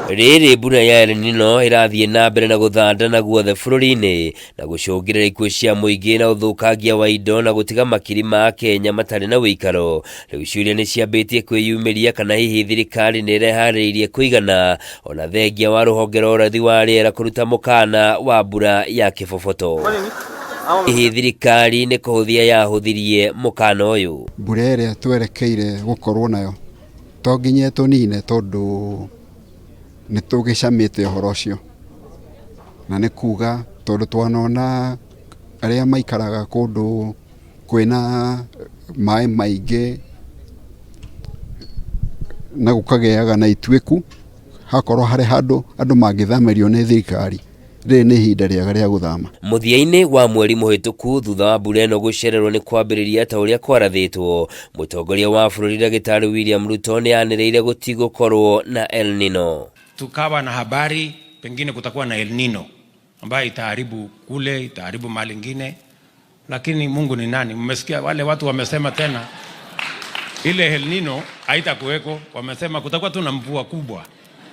Rĩrĩ mbura ya Nino ĩrathiĩ na mbere na gũthandana guothe bũrũri-inĩ na gũcũngĩrĩra ikuũ cia mũingĩ na ũthũkangia wa indo na gũtiga makiri ma AKENYA matarĩ na wĩikaro. Rĩu ciũria nĩ ciambĩtie kwĩyumĩria kana hihi thirikari nĩ ĩreharĩirie kũigana ona thengia wa rũhonge rwa ũrathi wa rĩera kũruta mũkana wa mbura ya kĩboboto. Hihi thirikari nĩ kũhũthia yahũthirie mũkana ũyũ. Mbura ĩrĩa twerekeire gũkorwo nayo to nginya tũnine tondũ nĩ tũgĩcamĩte ũhoro ũcio, na nĩ kuga tondũ twanona arĩa maikaraga kũndũ kwĩna maĩ maingĩ na gũkagĩaga na ituĩku, hakorwo harĩ handũ andũ mangĩthamĩrio nĩ thirikari, rĩrĩ nĩ ihinda rĩega rĩa gũthama. Mũthia-inĩ wa mweri mũhĩtũku thutha wa mbura ĩno gũcererwo nĩ kwambĩrĩria ta ũrĩa kwarathĩtwo, mũtongoria wa bũrũri Ndagĩtarĩ William Ruto nĩ anĩrĩire gũtigũkorwo na El Nino. Tukawa na habari pengine kutakuwa na El Nino ambayo itaharibu kule, itaharibu mali ingine, lakini Mungu ni nani? Mmesikia wale watu wamesema tena ile El Nino haitakuweko, wamesema kutakuwa tu na mvua kubwa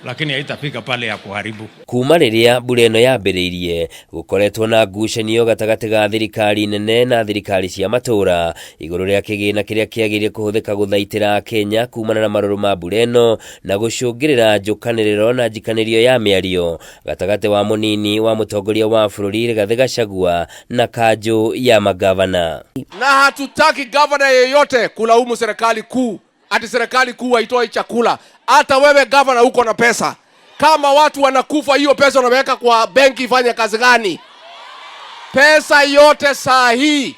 lakini haitafika pale ya kuharibu. Kuma rĩrĩa mbura ĩno yambĩrĩirie gũkoretwo na ngucanio gatagatĩ ga thirikari nene na thirikari cia matũra igũrũ rĩa kĩgĩna kĩrĩa kĩagĩrĩire kũhũthĩka gũthaitĩra AKENYA kumana na marũrũ ma mbura ĩno na gũcũngĩrĩra njũkanĩrĩro na njikanĩrio ya mĩario gatagatĩ wa mũnini wa mũtongoria wa bũrũri Rigathi Gachagua na kanjũ ya magavana. Na hatutaki gavana yeyote kulaumu serikali kuu ati serikali kuu haitoi chakula. Hata wewe gavana uko na pesa, kama watu wanakufa hiyo pesa unaweka kwa benki ifanye kazi gani? Pesa yote saa hii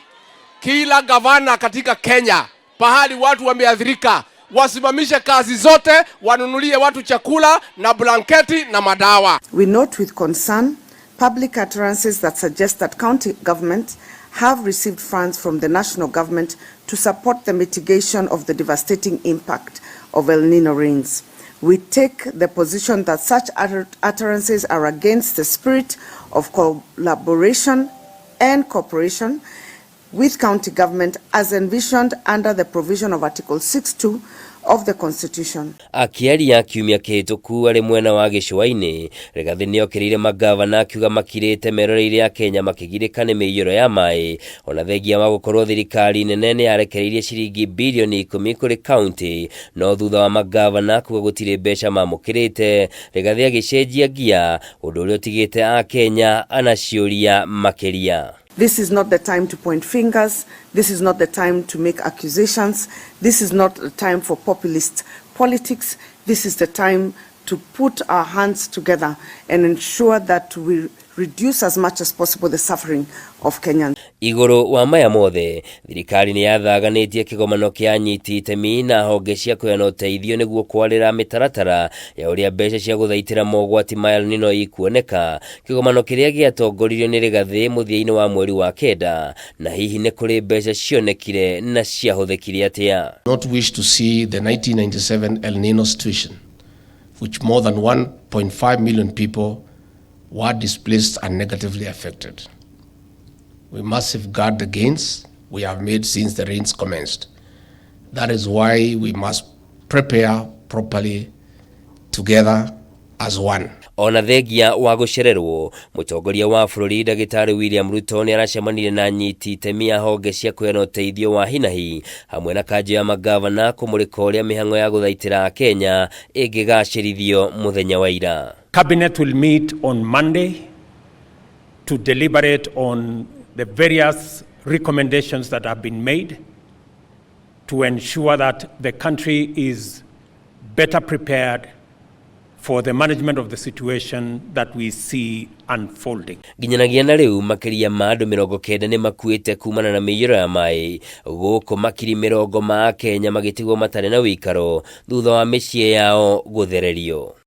kila gavana katika Kenya pahali watu wameathirika wasimamishe kazi zote, wanunulie watu chakula na blanketi na madawa. We note with concern public utterances that suggest that county governments have received funds from the national government to support the mitigation of the devastating impact of El Nino rains. We take the position that such utterances are against the spirit of collaboration and cooperation with county government as envisioned under the provision of Article 6(2) of the Constitution. Akiaria kiumia kĩhĩtũku arĩ mwena wa gĩcũa-inĩ, Rigathi nĩokĩrĩire magavana akiuga makirĩte meroreire AKENYA makĩgirĩka nĩ mĩiyũro ya maĩ ona thengia wa gũkorwo thirikari nene nĩ yarekereirie ciringi bilioni 10 kũrĩ kaunti, no thutha wa magavana kuga gũtirĩ mbeca mamũkĩrĩte, Rigathi agĩcenjia ngia ũndũ ũrĩa ũtigĩte AKENYA ana ciũria makĩria. This is not the time to point fingers. This is not the time to make accusations. This is not the time for populist politics. This is the time to put our hands together and ensure that we reduce as much as possible the suffering of Kenyans. Igũrũ wa maya mothe, thirikari nĩ yathaganĩtie kĩgomano kĩa anyiti itemi na honge cia kũheana ũteithio nĩguo kwarĩra mĩtaratara ya ũrĩa mbeca cia gũthaitĩra mogwati ma El Nino ikuoneka, kĩgomano kĩrĩa gĩatongoririo nĩ Rigathi mũthia-inĩ wa mweri wa kenda, na hihi nĩ kũrĩ mbeca cionekire na ciahũthĩkire atĩa. Not wish to see the 1997 El Nino situation, which more than 1.5 million people were displaced and negatively affected. We must safeguard the gains we have made since the rains commenced. That is why we must prepare properly together as one. Ona thengia wa gũcererwo, mũtongoria wa bũrũri Ndagĩtarĩ William Ruto nĩ aracemanirie na nyiti itemi ya honge cia kũheana ũteithio wa hinahi hamwe na kanjũ ya magavana kũmũrĩka ũrĩa mĩhang'o ya gũthaitĩra AKENYA ĩngĩgacĩrithio mũthenya wa ira. Cabinet will meet on Monday to deliberate on the various recommendations that have been made to ensure that the country is better prepared for the management of the situation that we see unfolding. Nginyanagia na rĩu makĩria ma andũ 90 nĩ makuĩte kumana na mĩiyũro ya maĩ, gũkũ makiri 40 ma AKENYA magĩtigwo matarĩ na wĩikaro thutha wa mĩciĩ yao gũthererio.